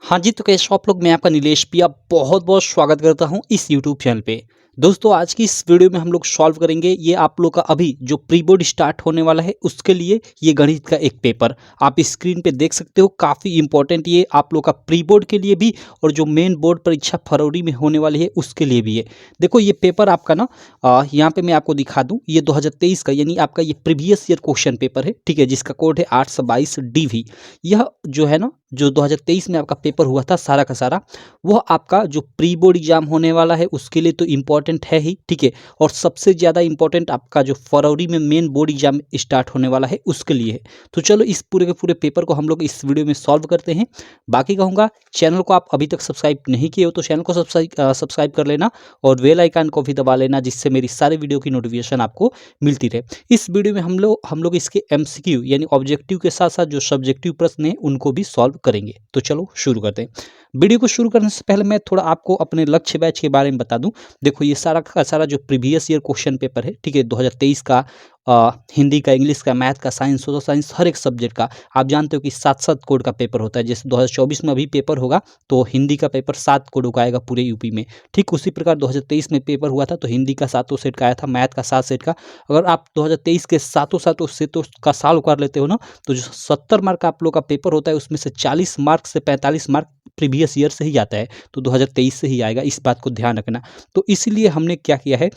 हाँ जी, तो कैसे आप लोग? मैं आपका नीलेश पिया बहुत-बहुत स्वागत करता हूँ इस यूट्यूब चैनल पे। दोस्तों, आज की इस वीडियो में हम लोग सॉल्व करेंगे ये आप लोग का अभी जो प्री बोर्ड स्टार्ट होने वाला है उसके लिए ये गणित का एक पेपर। आप स्क्रीन पे देख सकते हो, काफ़ी इंपॉर्टेंट ये आप लोग का प्री बोर्ड के लिए भी और जो मेन बोर्ड परीक्षा फरवरी में होने वाली है उसके लिए भी है। देखो ये पेपर आपका ना यहाँ पे मैं आपको दिखा दूँ, ये 2023 का यानी आपका ये प्रीवियस ईयर क्वेश्चन पेपर है, ठीक है? जिसका कोड है 822 DV। यह जो है ना, जो 2023 में आपका पेपर हुआ था सारा का सारा, वह आपका जो प्री बोर्ड एग्जाम होने वाला है उसके लिए तो इम्पोर्टेंट है ही, ठीक है? और सबसे ज़्यादा इम्पोर्टेंट आपका जो फरवरी में मेन बोर्ड एग्जाम स्टार्ट होने वाला है उसके लिए है। तो चलो इस पूरे के पूरे पेपर को हम लोग इस वीडियो में सॉल्व करते हैं। बाकी कहूँगा, चैनल को आप अभी तक सब्सक्राइब नहीं किए हो तो चैनल को सब्सक्राइब कर लेना और बेल आइकन को भी दबा लेना, जिससे मेरी सारी वीडियो की नोटिफिकेशन आपको मिलती रहे। इस वीडियो में हम लोग इसके MCQ यानी ऑब्जेक्टिव के साथ साथ जो सब्जेक्टिव प्रश्न हैं उनको भी सॉल्व करेंगे। तो चलो शुरू करते हैं। वीडियो को शुरू करने से पहले मैं थोड़ा आपको अपने लक्ष्य बैच के बारे में बता दूं। देखो ये सारा का सारा जो प्रीवियस ईयर क्वेश्चन पेपर है, ठीक है, 2023 का हिंदी का, इंग्लिश का, मैथ का, साइंस, सोशल साइंस, हर एक सब्जेक्ट का आप जानते हो कि 7-7 कोड का पेपर होता है। जैसे 2024 में अभी पेपर होगा तो हिंदी का पेपर 7 कोडों का आएगा पूरे यूपी में। ठीक उसी प्रकार 2023 में पेपर हुआ था तो हिंदी का 7 सेट का आया था, मैथ का 7 सेट का। अगर आप 2023 के सातों सेटों का सॉल्व कर लेते हो ना, तो जो 70 मार्क का आप लोग का पेपर होता है उसमें से 40 मार्क से 45 मार्क प्रीवियस ईयर से ही आता है, तो 2023 से ही आएगा, इस बात को ध्यान रखना। तो इसीलिए हमने क्या किया है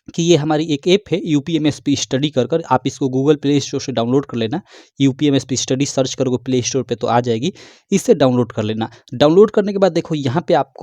कि ये हमारी एक ऐप है यूपीएमएसपी स्टडी कर आप इसको गूगल प्ले स्टोर से डाउनलोड कर लेना। यूपीएमएसपी स्टडी सर्च करोगे प्ले स्टोर पे तो आ जाएगी, इससे डाउनलोड कर लेना। डाउनलोड करने के बाद देखो यहाँ पे आप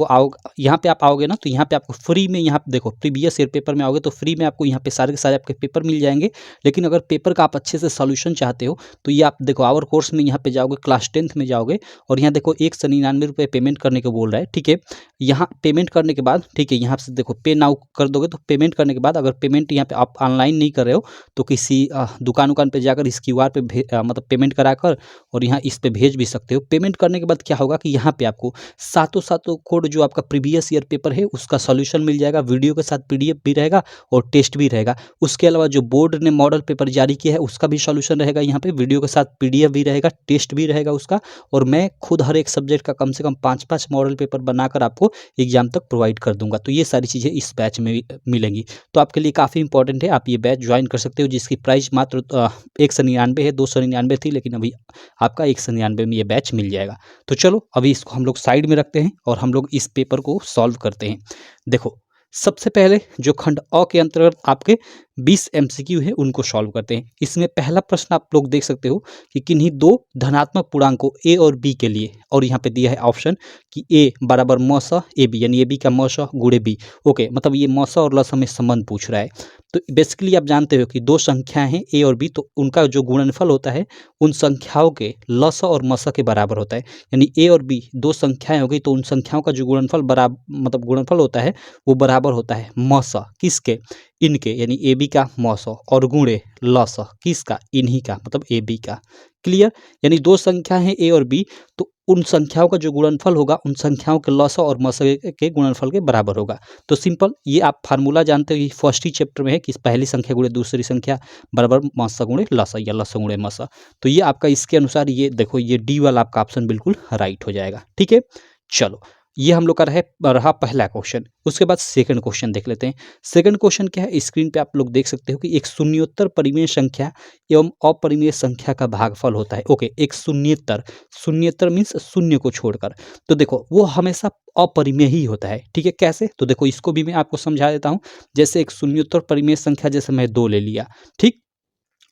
आओगे ना, तो यहाँ पे आपको फ्री में, यहाँ पे देखो प्रीवियस ईयर पेपर में आओगे तो फ्री में आपको यहाँ पे सारे के सारे आपके पेपर मिल जाएंगे। लेकिन अगर पेपर का आप अच्छे से सोल्यूशन चाहते हो तो ये आप देखो आवर कोर्स में यहाँ पे जाओगे, क्लास 10th में जाओगे और यहाँ देखो 199 रुपये पेमेंट करने को बोल रहा है, ठीक है? यहाँ पेमेंट करने के बाद, ठीक है, यहाँ से देखो पे नाउ कर दोगे तो पेमेंट करने के बाद अगर पेमेंट यहाँ पे आप ऑनलाइन नहीं कर रहे हो तो किसी दुकान पे जाकर इस क्यूआर पे मतलब पेमेंट कराकर और यहाँ इस पे भेज भी सकते हो। पेमेंट करने के बाद क्या होगा कि यहाँ पे आपको सातों कोड जो आपका प्रीवियस ईयर पेपर है उसका सॉल्यूशन मिल जाएगा, वीडियो के साथ PDF भी रहेगा और टेस्ट भी रहेगा। उसके अलावा जो बोर्ड ने मॉडल पेपर जारी किया है उसका भी सॉल्यूशन रहेगा, यहाँ पे वीडियो के साथ PDF भी रहेगा, टेस्ट भी रहेगा उसका। और मैं खुद हर एक सब्जेक्ट का कम से कम 5-5 मॉडल पेपर बनाकर आपको एग्जाम तक प्रोवाइड कर दूंगा। तो ये सारी चीज़ें इस बैच में मिलेंगी, तो आपके लिए काफ़ी इंपॉर्टेंट है। आप ये बैच ज्वाइन कर सकते हो, जिसकी प्राइस मात्र 199 है। 299 थी लेकिन अभी आपका 199 में ये बैच मिल जाएगा। तो चलो अभी इसको हम लोग साइड में रखते हैं और हम लोग इस पेपर को सॉल्व करते हैं। देखो सबसे पहले जो खंड अ के अंतर्गत आपके 20 MCQ है उनको सॉल्व करते हैं। इसमें पहला प्रश्न आप लोग देख सकते हो कि किन्हीं दो धनात्मक पूर्णांकों A और B के लिए, और यहाँ पे दिया है ऑप्शन कि A बराबर मस AB यानी AB का मस गुणे B। ओके, मतलब ये मस और लस में संबंध पूछ रहा है। तो बेसिकली आप जानते हो कि दो संख्याएं हैं A और B, तो उनका जो गुणनफल होता है उन संख्याओं के लस और मस के बराबर होता है। यानी A और B दो संख्याएं हो गई तो उन संख्याओं का जो गुणनफल बराबर मतलब गुणनफल होता है वो बराबर होता है मस किसके, इनके, यानी ए बी का मौस और गुणे लस किसका, इन्हीं का, मतलब ए बी का। क्लियर? यानी दो संख्या है ए और बी, तो उन संख्याओं का जो गुणनफल होगा उन संख्याओं के लस और मस के गुणनफल के बराबर होगा। तो सिंपल, ये आप फार्मूला जानते हो, ये फर्स्ट ही चैप्टर में है कि पहली संख्या गुणे दूसरी संख्या बराबर मस गुणे लस या लस गुणे मस। तो ये आपका इसके अनुसार, ये देखो ये डी वाला आपका ऑप्शन बिल्कुल राइट हो जाएगा। ठीक है, चलो ये हम लोग का रहा पहला क्वेश्चन। उसके बाद सेकंड क्वेश्चन देख लेते हैं। सेकंड क्वेश्चन क्या है, स्क्रीन पे आप लोग देख सकते हो कि एक शून्योत्तर परिमेय संख्या एवं अपरिमेय संख्या का भागफल होता है। ओके, एक शून्योत्तर मीन्स शून्य को छोड़कर, तो देखो वो हमेशा अपरिमेय ही होता है। ठीक है, कैसे? तो देखो इसको भी मैं आपको समझा देता हूँ। जैसे एक शून्योत्तर परिमेय संख्या, जैसे मैं 2 ले लिया, ठीक,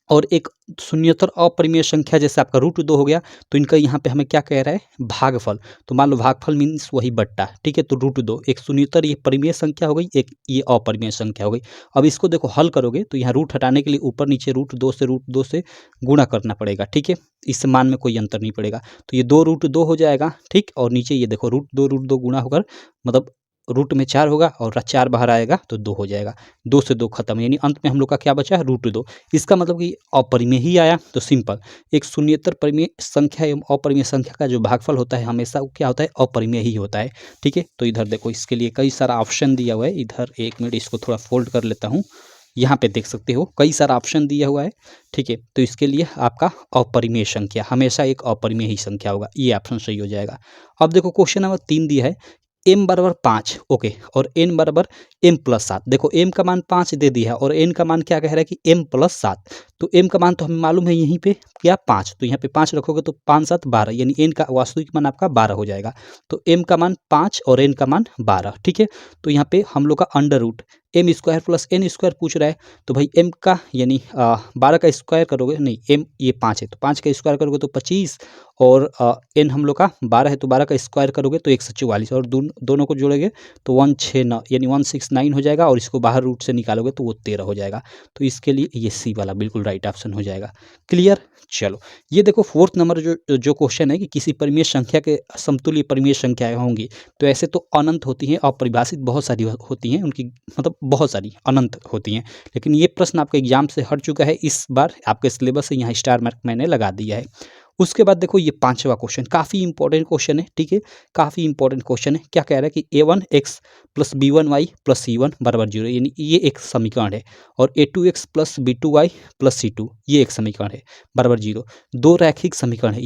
और एक शून्यतर अपरिमेय संख्या जैसे आपका √2 हो गया, तो इनका यहाँ पे हमें क्या कह रहा है, भागफल। तो मान लो भागफल मीन्स वही बट्टा, ठीक है? तो √2 एक शून्यतर ये परिमेय संख्या हो गई, एक ये अपरिमेय संख्या हो गई। अब इसको देखो हल करोगे तो यहाँ रूट हटाने के लिए ऊपर नीचे √2 से गुणा करना पड़ेगा। ठीक है, इस मान में कोई अंतर नहीं पड़ेगा, तो ये 2√2 हो जाएगा। ठीक, और नीचे ये देखो √2 गुणा होकर मतलब रूट में 4 होगा और 4 बाहर आएगा तो 2 हो जाएगा। 2 से 2 खत्म, यानी अंत में हम लोग का क्या बचा है, √2। इसका मतलब कि अपरिमेय ही आया। तो सिंपल, एक शून्यतर परिमेय संख्या एवं अपरिमेय संख्या का जो भागफल होता है हमेशा वो क्या होता है, अपरिमेय ही होता है। ठीक है, तो इधर देखो इसके लिए कई सारा ऑप्शन दिया हुआ है। इधर एक मिनट इसको थोड़ा फोल्ड कर लेता हूँ। यहाँ पे देख सकते हो कई सारा ऑप्शन दिया हुआ है, ठीक है। तो इसके लिए आपका अपरिमेय संख्या, हमेशा एक अपरिमेय ही संख्या होगा, ये ऑप्शन सही हो जाएगा। अब देखो क्वेश्चन नंबर 3 दिया है m बराबर 5, ओके, और n बराबर m प्लस 7। देखो m का मान 5 दे दिया है और n का मान क्या कह रहा है कि m प्लस 7। तो m का मान तो हमें मालूम है यहीं पे क्या 5, तो यहाँ पे 5 रखोगे तो 5 7 12, यानी n का वास्तविक मान आपका 12 हो जाएगा। तो m का मान 5 और n का मान 12, ठीक है। तो यहाँ पे हम लोग का under root m square plus n square पूछ रहा है, तो भाई m का यानी 12 का स्क्वायर करोगे, नहीं m ये 5 है तो 5 का स्क्वायर करोगे तो 25, और n हम लोग का 12 है तो 12 का स्क्वायर करोगे तो 144, और दोनों को जोड़ोगे तो 169 यानी 169 हो जाएगा, और इसको बाहर रूट से निकालोगे तो वो 13 हो जाएगा। तो इसके लिए ये सी वाला बिल्कुल राइट ऑप्शन हो जाएगा। क्लियर। चलो ये देखो फोर्थ नंबर जो क्वेश्चन है कि किसी परिमेय संख्या के समतुल्य परिमेय संख्याएं होंगी, तो ऐसे तो अनंत होती हैं और परिभाषित बहुत सारी होती हैं, उनकी मतलब बहुत सारी अनंत होती हैं, लेकिन ये प्रश्न आपके एग्जाम से हट चुका है, इस बार आपके सिलेबस से यहाँ स्टार मार्क मैंने लगा दिया है। उसके बाद देखो ये 5वां क्वेश्चन काफ़ी इंपॉर्टेंट क्वेश्चन है, ठीक है, काफ़ी इंपॉर्टेंट क्वेश्चन है। क्या कह रहा है कि a1x plus b1y plus c1 बराबर 0, यानी ये एक समीकरण है, और a2x plus b2y plus c2 ये एक समीकरण है बराबर 0। दो रैखिक समीकरण है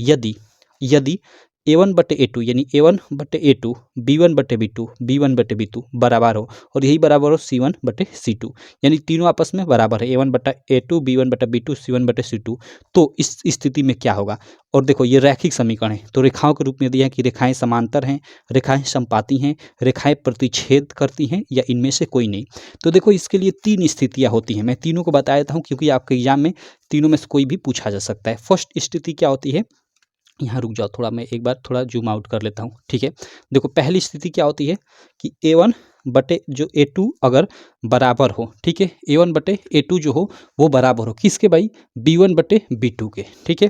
यदि a1/a2 यानी a1/a2 b1/b2 b1/b2 बराबर हो, और यही बराबर हो c1/c2, यानी तीनों आपस में बराबर है a1/a2 b1/b2 c1/c2, तो इस स्थिति में क्या होगा। और देखो ये रैखिक समीकरण है, तो रेखाओं के रूप में दिया है कि रेखाएं समांतर हैं, रेखाएं समपाती हैं, रेखाएं प्रतिच्छेद करती हैं, या इनमें से कोई नहीं। तो देखो इसके लिए 3 स्थितियां होती हैं, मैं तीनों को बता देता हूँ क्योंकि आपके एग्जाम में तीनों में से कोई भी पूछा जा सकता है। फर्स्ट स्थिति क्या होती है, यहाँ रुक जाओ थोड़ा, मैं एक बार थोड़ा जूम आउट कर लेता हूँ, ठीक है। देखो पहली स्थिति क्या होती है कि a1/a2 अगर बराबर हो, ठीक है, a1/a2 जो हो वो बराबर हो किसके भाई, b1/b2 के, ठीक है,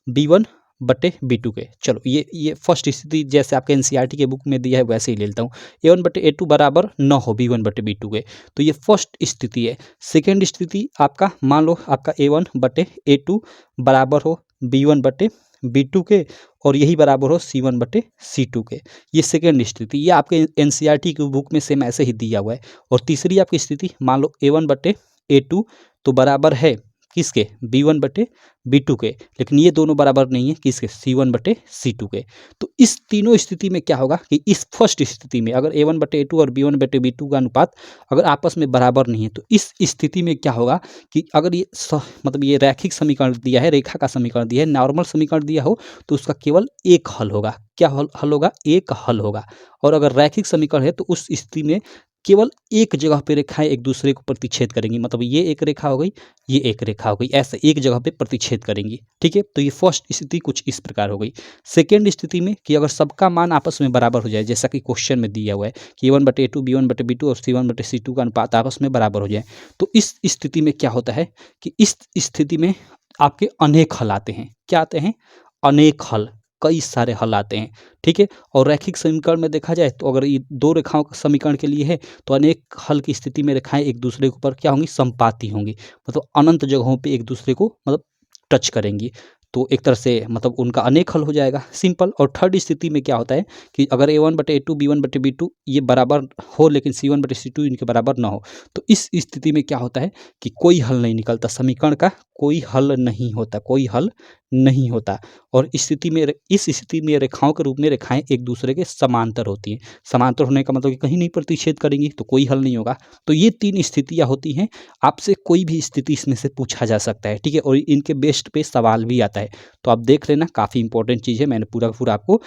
b1/b2 के। चलो ये फर्स्ट स्थिति जैसे आपके एनसीईआरटी के बुक में दिया है वैसे ही ले लेता हूँ, a1/a2 बराबर न हो b1/b2 के, तो ये फर्स्ट स्थिति है। सेकेंड स्थिति आपका मान लो आपका a1/a2 बराबर हो b1/b2 के, और यही बराबर हो c1/c2 के, ये सेकेंड स्थिति, ये आपके एनसीईआरटी की बुक में सेम ऐसे ही दिया हुआ है। और तीसरी आपकी स्थिति मान लो a1/a2 तो बराबर है किसके, b1/b2 के, लेकिन ये दोनों बराबर नहीं है किसके, c1/c2 के। तो इस तीनों स्थिति में क्या होगा कि इस फर्स्ट स्थिति में अगर a1/a2 और b1/b2 का अनुपात अगर आपस में बराबर नहीं है, तो इस स्थिति में क्या होगा कि अगर ये मतलब ये रैखिक समीकरण दिया है, रेखा का समीकरण दिया है, नॉर्मल समीकरण दिया हो, तो उसका केवल एक हल होगा। क्या हल होगा, एक हल होगा। और अगर रैखिक समीकरण है तो उस स्थिति में केवल एक जगह पे रेखाएं एक दूसरे को प्रतिच्छेद करेंगी, मतलब ये एक रेखा हो गई, ये एक रेखा हो गई, ऐसे एक जगह पे प्रतिच्छेद करेंगी, ठीक है। तो ये फर्स्ट स्थिति कुछ इस प्रकार हो गई। सेकेंड स्थिति में कि अगर सबका मान आपस में बराबर हो जाए, जैसा कि क्वेश्चन में दिया हुआ है कि a1/a2 b1/b2 और c1/c2 का अनुपात आपस में बराबर हो जाए, तो इस स्थिति में क्या होता है कि इस स्थिति में आपके अनेक हल आते हैं। क्या आते हैं, अनेक हल, कई सारे हल आते हैं, ठीक है। और रैखिक समीकरण में देखा जाए तो अगर ये दो रेखाओं का समीकरण के लिए है तो अनेक हल की स्थिति में रेखाएं एक दूसरे के ऊपर क्या होंगी, समपाती होंगी, मतलब अनंत जगहों पे एक दूसरे को मतलब टच करेंगी, तो एक तरह से मतलब उनका अनेक हल हो जाएगा, सिंपल। और थर्ड स्थिति में क्या होता है कि अगर a1/a2 b1/b2 ये बराबर हो लेकिन c1/c2 इनके बराबर ना हो, तो इस स्थिति में क्या होता है कि कोई हल नहीं निकलता, समीकरण का कोई हल नहीं होता, कोई हल नहीं होता। और इस स्थिति में रेखाओं के रूप में रेखाएं एक दूसरे के समांतर होती हैं। समांतर होने का मतलब कि कहीं नहीं प्रतिच्छेद करेंगी, तो कोई हल नहीं होगा। तो ये 3 स्थितियां होती हैं, आपसे कोई भी स्थिति इसमें से पूछा जा सकता है, ठीक है, और इनके बेस्ड पे सवाल भी आता है। तो आप देख लेना, काफ़ी इंपॉर्टेंट चीज़ है, मैंने पूरा का पूरा आपको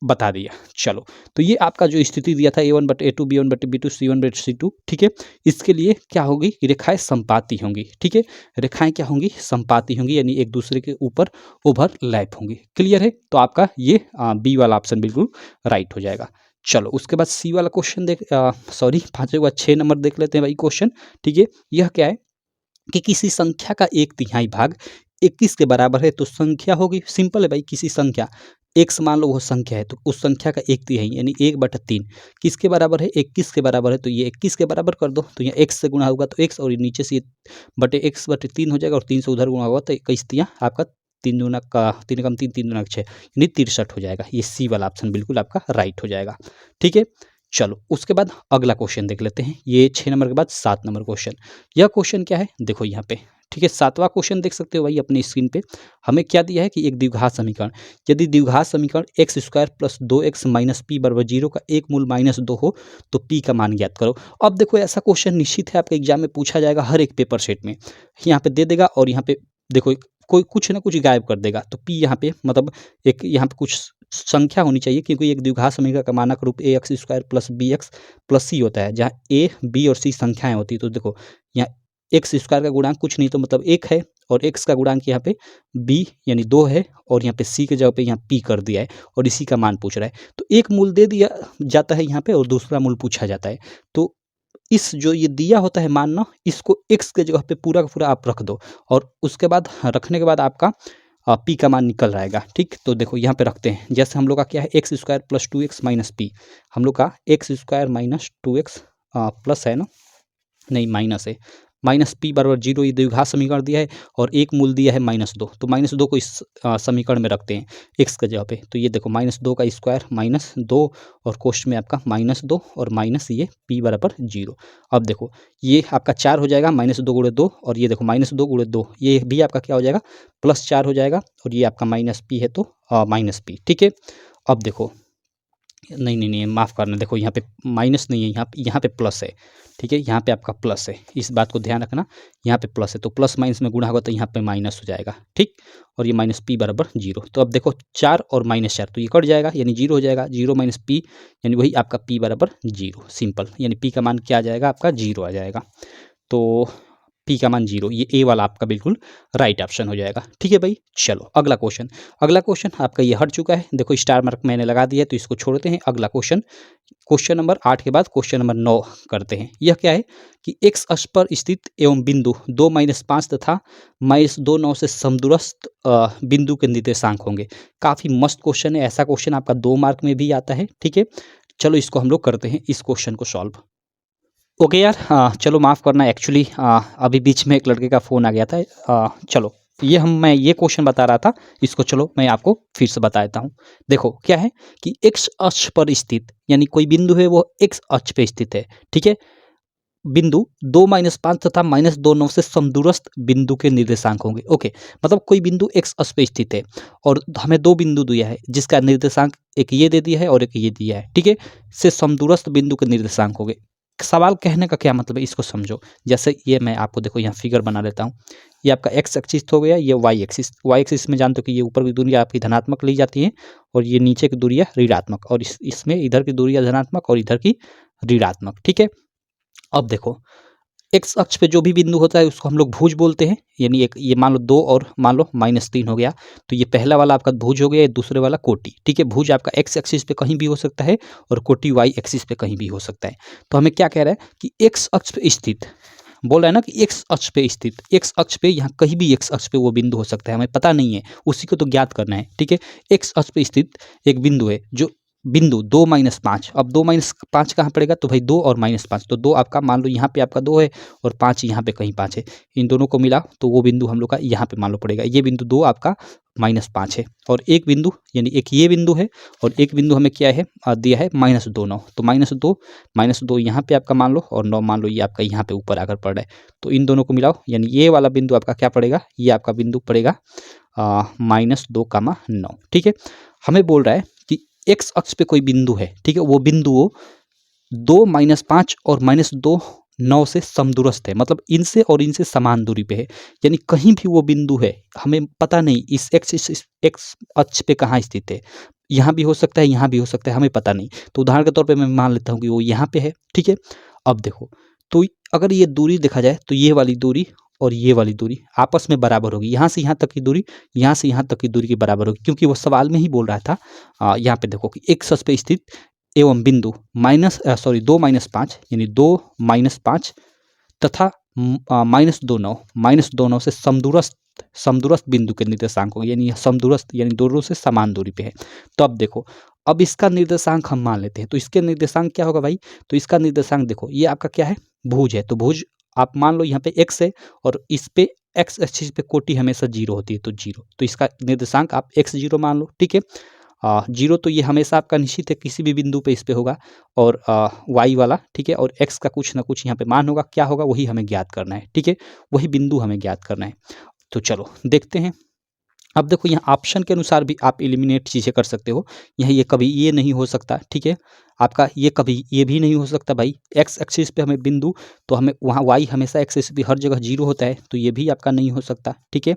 बता दिया। चलो तो ये आपका जो स्थिति दिया था a1/a2 b1/b2 c1/c2, ठीक है, इसके लिए क्या होगी कि रेखाएं समपाती होंगी, ठीक है, रेखाएं क्या होंगी, समपाती होंगी, यानी एक दूसरे के ऊपर ओवरलैप होंगी। क्लियर है, तो आपका ये बी वाला ऑप्शन बिल्कुल राइट हो जाएगा। चलो उसके बाद सी वाला क्वेश्चन देख, सॉरी 5वें 6 नंबर देख लेते हैं भाई क्वेश्चन, ठीक है। यह क्या है कि किसी संख्या का 1/3 भाग 21 के बराबर है, तो संख्या होगी, सिंपल है भाई, किसी संख्या x मान लो वो संख्या है, तो उस संख्या का 1/3 यानी 1/3 किसके बराबर है, 21 के बराबर है, तो ये 21 के बराबर कर दो, तो यहाँ x से गुणा होगा तो x, और नीचे से बटे x/3 हो जाएगा, और 3 से उधर गुणा होगा तो 21 आपका 3 दूना का 3 कम 3 3 दूना 6 यानी 63 हो जाएगा। ये सी वाला ऑप्शन बिल्कुल आपका राइट हो जाएगा, ठीक है। चलो उसके बाद अगला क्वेश्चन देख लेते हैं। ये 6 नंबर के बाद 7 नंबर क्वेश्चन। यह क्वेश्चन क्या है देखो यहाँ पे, ठीक है। 7वां क्वेश्चन देख सकते हो भाई अपनी स्क्रीन पे। हमें क्या दिया है कि एक द्विघात समीकरण, यदि द्विघात समीकरण x square plus 2x minus P बराबर 0 का एक मूल -2 हो तो पी का मान ज्ञात करो। अब देखो ऐसा क्वेश्चन निश्चित है आपके एग्जाम में पूछा जाएगा हर एक पेपर सेट में। यहाँ पे दे देगा और यहाँ पे देखो कोई कुछ ना कुछ गायब कर देगा, तो पी यहाँ पे मतलब एक यहाँ पे कुछ संख्या होनी चाहिए, क्योंकि एक द्विघात समीकरण का मानक रूप A X square plus B X plus C होता है, जहाँ ए बी और सी संख्याएं होती है। तो देखो यहाँ एक्स स्क्वायर का गुणांक कुछ नहीं तो मतलब 1 है, और एक्स का गुणांक यहाँ पे बी यानी 2 है, और यहाँ पे सी के जगह पे यहाँ पी कर दिया है, और इसी का मान पूछ रहा है। तो एक मूल दे दिया जाता है यहाँ पे और दूसरा मूल पूछा जाता है। तो इस जो ये दिया होता है मान ना, इसको एक्स के जगह पे पूरा का पूरा आप रख दो, और उसके बाद रखने के बाद आपका पी का मान निकल आएगा। ठीक, तो देखो यहाँ पे रखते हैं। जैसे हम लोग का क्या है x square plus 2x minus P, हम लोग का x square minus 2x plus है ना, नहीं माइनस है, माइनस पी बराबर 0 ये द्विघात समीकरण दिया है, और एक मूल दिया है -2, तो -2 को इस समीकरण में रखते हैं एक्स के जगह पे। तो ये देखो -2 का स्क्वायर -2 और कोष्ठ में आपका -2 और माइनस ये पी बराबर 0। अब देखो ये आपका 4 हो जाएगा, -2 गुणे 2, और ये देखो -2 गुणे 2 ये भी आपका क्या हो जाएगा +4 हो जाएगा, और ये आपका माइनस पी है तो माइनस पी। ठीक है, अब देखो नहीं माफ़ करना, देखो यहाँ पे माइनस नहीं है, यहाँ पे प्लस है। ठीक है, यहाँ पे आपका प्लस है, इस बात को ध्यान रखना। यहाँ पे प्लस है तो प्लस माइनस में गुणा होगा तो यहाँ पे माइनस हो जाएगा। ठीक, और ये माइनस पी बराबर 0। तो अब देखो 4 और -4 तो ये कट जाएगा, यानी 0 हो जाएगा। 0 माइनस पी यानी वही आपका पी बराबर 0, सिंपल। यानी पी का मान क्या आ जाएगा आपका 0 आ जाएगा। तो पी का मान 0, ये ए वाला आपका बिल्कुल राइट ऑप्शन हो जाएगा। ठीक है भाई, चलो अगला क्वेश्चन। अगला क्वेश्चन आपका ये हट चुका है, देखो स्टार मार्क मैंने लगा दिया है तो इसको छोड़ते हैं। अगला क्वेश्चन, क्वेश्चन नंबर 8 के बाद क्वेश्चन नंबर 9 करते हैं। यह क्या है कि एक्स अक्ष पर स्थित एवं बिंदु 2 - 5 तथा -2 9 से समदूरस्थ बिंदु के निर्देशांक होंगे। काफ़ी मस्त क्वेश्चन है, ऐसा क्वेश्चन आपका 2 मार्क में भी आता है। ठीक है, चलो इसको हम लोग करते हैं, इस क्वेश्चन को सॉल्व। ओके यार, चलो माफ़ करना, एक्चुअली अभी बीच में एक लड़के का फ़ोन आ गया था। चलो मैं ये क्वेश्चन बता रहा था, इसको चलो मैं आपको फिर से बता देता हूँ। देखो क्या है कि एक्स अक्ष पर स्थित, यानी कोई बिंदु है वो एक्स अक्ष पे स्थित है। ठीक है, बिंदु 2 - 5 तथा -2 9 से समदूरस्थ बिंदु के निर्देशांक होंगे। ओके, मतलब कोई बिंदु एक्स अक्ष पे स्थित है और हमें 2 बिंदु दिया है जिसका निर्देशांक एक ये दे दिया है और एक ये दिया है। ठीक है, से समदूरस्थ बिंदु के निर्देशांक होंगे। सवाल कहने का क्या मतलब है, इसको समझो। जैसे ये मैं आपको देखो यहाँ फिगर बना लेता हूँ। ये आपका एक्स एक्सिस हो गया, ये वाई एक्सिस में जानते हो कि ये ऊपर की दूरियाँ आपकी धनात्मक ली जाती हैं और ये नीचे की दूरियाँ ऋणात्मक, और इसमें इधर की दूरियाँ धनात्मक और इधर की ऋणात्मक। ठीक है, अब देखो एक्स अक्ष पे जो भी बिंदु होता है उसको हम लोग भुज बोलते हैं। यानी एक ये मान लो 2 और मान लो -3 हो गया, तो ये पहला वाला आपका भुज हो गया, ये दूसरे वाला कोटि। ठीक है, भुज आपका एक्स एक्सिस पे कहीं भी हो सकता है और कोटि वाई एक्सिस पे कहीं भी हो सकता है। तो हमें क्या कह रहा है कि एक्स अक्ष पे स्थित, बोल रहा है ना कि एक्स अक्ष पे स्थित, एक्स अक्ष पे यहाँ कहीं भी एक्स अक्ष पे वो बिंदु हो सकता है, हमें पता नहीं है, उसी को तो ज्ञात करना है। ठीक है, एक्स अक्ष पे स्थित एक बिंदु है, जो बिंदु 2 - 5, अब 2 - 5 कहाँ पड़ेगा, तो भाई 2 और -5, तो 2 आपका मान लो यहाँ पे आपका 2 है और 5 यहाँ पे कहीं 5 है, इन दोनों को मिला तो वो बिंदु हम लोग का यहाँ पे मान लो पड़ेगा। ये बिंदु 2 आपका -5 है, और एक बिंदु यानी एक ये बिंदु है, और एक बिंदु हमें क्या है दिया है -2 9, तो -2 यहाँ पे आपका मान लो, और 9 मान लो ये आपका यहाँ पे ऊपर आकर पड़ रहा है, तो इन दोनों को मिलाओ, यानी ये वाला बिंदु आपका क्या पड़ेगा, ये आपका बिंदु पड़ेगा -2, 9। ठीक है, हमें बोल रहा है कि एक्स अक्ष पे कोई बिंदु है। ठीक है, वो बिंदु 2 - 5 और -2 9 से समदूरस्थ है, मतलब इनसे और इनसे समान दूरी पे है, यानी कहीं भी वो बिंदु है, हमें पता नहीं इस एक्स अक्ष पे कहाँ स्थित है, यहाँ भी हो सकता है, यहाँ भी हो सकता है, हमें पता नहीं। तो उदाहरण के तौर पे मैं मान लेता हूँ कि वो यहाँ पे है। ठीक है, अब देखो तो अगर ये दूरी देखा जाए तो ये वाली दूरी और ये वाली दूरी आपस में बराबर होगी, यहाँ से यहाँ तक की दूरी, यहाँ से यहाँ तक की दूरी की बराबर होगी, क्योंकि वो सवाल में ही बोल रहा था। यहाँ पे देखो कि एक्स अक्ष पे स्थित एवं बिंदु 2 - 5 यानी 2 - 5 तथा -2 9 से समदूरस्थ बिंदु के निर्देशांक होंगे, यानी समदूरस्थ यानी दोनों से समान दूरी पे है। तो अब देखो, अब इसका निर्देशांक हम मान लेते हैं, तो इसके निर्देशांक क्या होगा भाई, तो इसका निर्देशांक देखो ये आपका क्या है, भुज है, तो भुज आप मान लो यहाँ पे एक्स है और इस पे एक्स एक्सिस पे कोटि हमेशा 0 होती है, तो 0, तो इसका निर्देशांक आप x0 मान लो। ठीक है, जीरो तो ये हमेशा आपका निश्चित है, किसी भी बिंदु पे इस पे होगा, और वाई वाला, ठीक है, और एक्स का कुछ ना कुछ यहाँ पे मान होगा, क्या होगा वही हमें ज्ञात करना है, ठीक है, वही बिंदु हमें ज्ञात करना है। तो चलो देखते हैं। अब देखो यहाँ ऑप्शन के अनुसार भी आप एलिमिनेट चीज़ें कर सकते हो। यहाँ ये कभी ये नहीं हो सकता, ठीक है, आपका ये कभी ये भी नहीं हो सकता भाई। एक्स एक्सिस पे हमें बिंदु, तो हमें वहाँ वाई हमेशा एक्सिस पे हर जगह जीरो होता है, तो ये भी आपका नहीं हो सकता, ठीक है।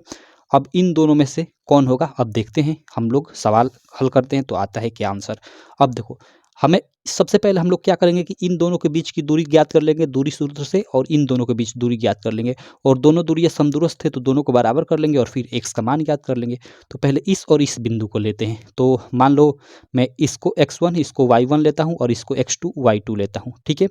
अब इन दोनों में से कौन होगा, अब देखते हैं, हम लोग सवाल हल करते हैं तो आता है क्या आंसर। अब देखो, हमें सबसे पहले हम लोग क्या करेंगे कि इन दोनों के बीच की दूरी ज्ञात कर लेंगे दूरी सूत्र से, और इन दोनों के बीच दूरी ज्ञात कर लेंगे, और दोनों दूरियां समदूरस्थ है तो दोनों को बराबर कर लेंगे, और फिर एक्स का मान ज्ञात कर लेंगे। तो पहले इस और इस बिंदु को लेते हैं। तो मान लो मैं इसको x1, इसको y1 लेता हूँ, और इसको x2 y2 लेता हूँ, ठीक है।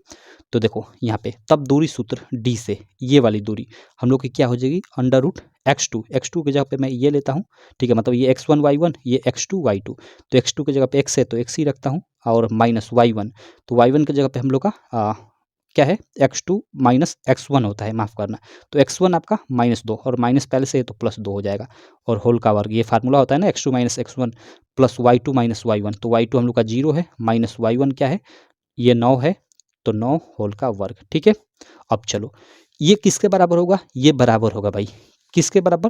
तो देखो यहाँ पे तब दूरी सूत्र d से ये वाली दूरी हम लोग की क्या हो जाएगी, अंडर रूट x2 की जगह पे मैं ये लेता हूँ, ठीक है, मतलब ये x1 y1, ये x2 y2। तो x2 की जगह पे x है तो x ही रखता हूँ, और माइनस y1, तो y1 की जगह पे हम लोग का क्या है, x2 माइनस x1 होता है, माफ़ करना। तो x1 आपका -2, और माइनस पहले से है तो +2 हो जाएगा, और होल का वर्ग, ये फार्मूला होता है ना, x2 minus x1 plus y2 minus y1। तो y2 हम लोग का 0 है, माइनस y1 क्या है, ये 9 है, तो 9 होल का वर्ग, ठीक है। अब चलो ये किसके बराबर होगा, ये बराबर होगा भाई किसके बराबर,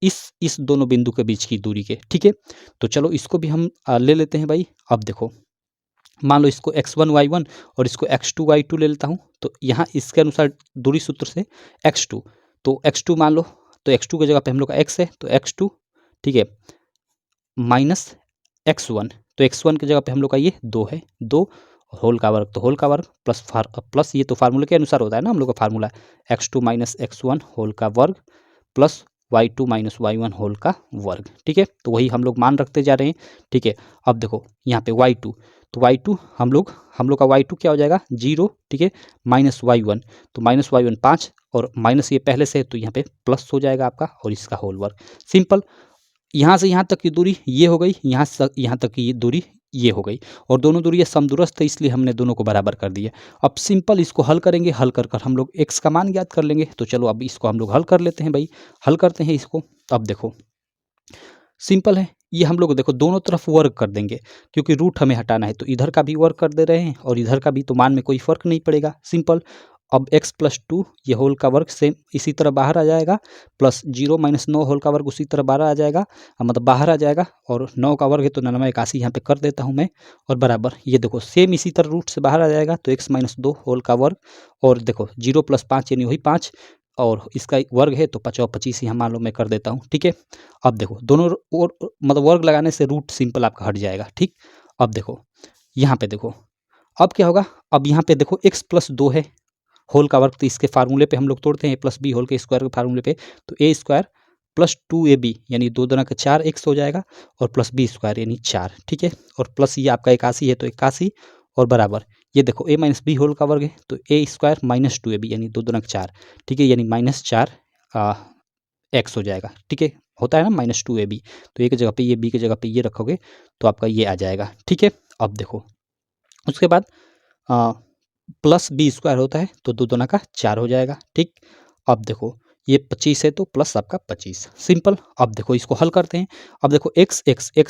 इस दोनों बिंदु के बीच की दूरी के, ठीक है। तो चलो इसको भी हम ले लेते हैं भाई। अब देखो मान लो इसको x1 y1 और इसको x2 y2 ले लेता हूँ, तो यहाँ इसके अनुसार दूरी सूत्र से x2, तो x2 मान लो, तो x2 की जगह पे हम लोग का x है तो x2, ठीक है, माइनस x1, तो x1 की जगह पे हम लोग का ये 2 है, 2 होल का वर्ग, तो होल का वर्ग प्लस ये तो फार्मूले के अनुसार होता है ना हम लोग का formula, x2 minus x1 whole का वर्ग plus y2 minus y1 whole का वर्ग, ठीक है। तो वही हम लोग मान रखते जा रहे हैं, ठीक है। अब देखो यहाँ पे y2, तो y2 हम लोग का y2 क्या हो जाएगा 0, ठीक है, माइनस y1, तो माइनस y1 5, और माइनस ये पहले से है तो यहाँ पे प्लस हो जाएगा आपका, और इसका होल वर्ग। सिंपल, यहाँ से यहाँ तक की दूरी ये हो गई, यहाँ से यहाँ तक की दूरी ये हो गई, और दोनों दूरी समदूरस्थ है, इसलिए हमने दोनों को बराबर कर दिया। अब सिंपल इसको हल करेंगे, हल कर हम लोग x का मान ज्ञात कर लेंगे। तो चलो अब इसको हम लोग हल कर लेते हैं भाई, हल करते हैं इसको। अब देखो सिंपल है, ये हम लोग देखो दोनों तरफ वर्ग कर देंगे, क्योंकि रूट हमें हटाना है, तो इधर का भी वर्ग कर दे रहे हैं और इधर का भी, तो मान में कोई फर्क नहीं पड़ेगा, सिंपल। अब x प्लस 2 ये होल का वर्ग सेम इसी तरह बाहर आ जाएगा, प्लस 0 माइनस 9 होल का वर्ग उसी तरह बाहर आ जाएगा, मतलब बाहर आ जाएगा, और 9 का वर्ग है तो 99 यहाँ पे कर देता हूँ मैं, और बराबर ये देखो सेम इसी तरह रूट से बाहर आ जाएगा, तो x माइनस 2 होल का वर्ग, और देखो 0 प्लस 5 यानी वही 5, और इसका वर्ग है तो 5 और 25 यहाँ मान लो मैं कर देता हूँ, ठीक है। अब देखो दोनों और मतलब वर्ग लगाने से रूट सिंपल आपका हट जाएगा, ठीक। अब देखो यहाँ पे देखो, अब क्या होगा, अब यहाँ पे देखो x प्लस 2 है होल का वर्ग, तो इसके फार्मूले पे हम लोग तोड़ते हैं, a प्लस बी होल के स्क्वायर के फार्मूले पे, तो a स्क्वायर प्लस 2ab यानी 2 दूना का 4x हो जाएगा, और प्लस बी स्क्वायर यानी 4, ठीक है, और प्लस ये आपका 81 है तो 81, और बराबर ये देखो a माइनस बी होल का वर्ग है, तो a स्क्वायर माइनस 2ab यानी 2 दूना का 4, ठीक है, यानी -4 x हो जाएगा, ठीक है, होता है ना -2ab, तो a की जगह पे ये, b की जगह पे ये रखोगे तो आपका ये आ जाएगा, ठीक है। अब देखो उसके बाद प्लस बी स्क्वायर होता है तो 2 दूना का 4 हो जाएगा, ठीक। अब देखो ये 25 है तो प्लस आपका 25, सिंपल। अब देखो इसको हल करते हैं। अब देखो x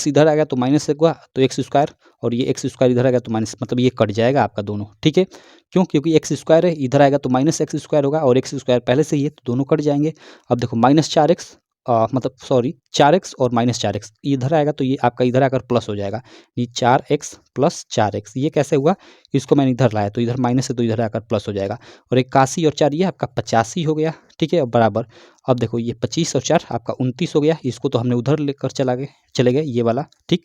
इधर आ गया तो माइनस हुआ, तो एक्स स्क्वायर, और ये एक्स स्क्वायर इधर आ गया तो माइनस, मतलब ये कट जाएगा आपका दोनों, ठीक है। क्यों, क्योंकि एक्स स्क्वायर है, इधर आएगा तो माइनस एक्स स्क्वायर होगा, और एक्स स्क्वायर पहले से ही है तो दोनों कट जाएंगे। अब देखो -4x मतलब सॉरी 4x और -4x इधर आएगा तो ये आपका इधर आकर प्लस हो जाएगा, ये 4x प्लस 4x, ये कैसे हुआ, इसको मैंने इधर लाया तो इधर माइनस है तो इधर आकर प्लस हो जाएगा, और 81 और 4 ये आपका 85 हो गया, ठीक है, बराबर। अब देखो ये 25 और 4 आपका 29 हो गया, इसको तो हमने उधर लेकर चले गए ये वाला, ठीक।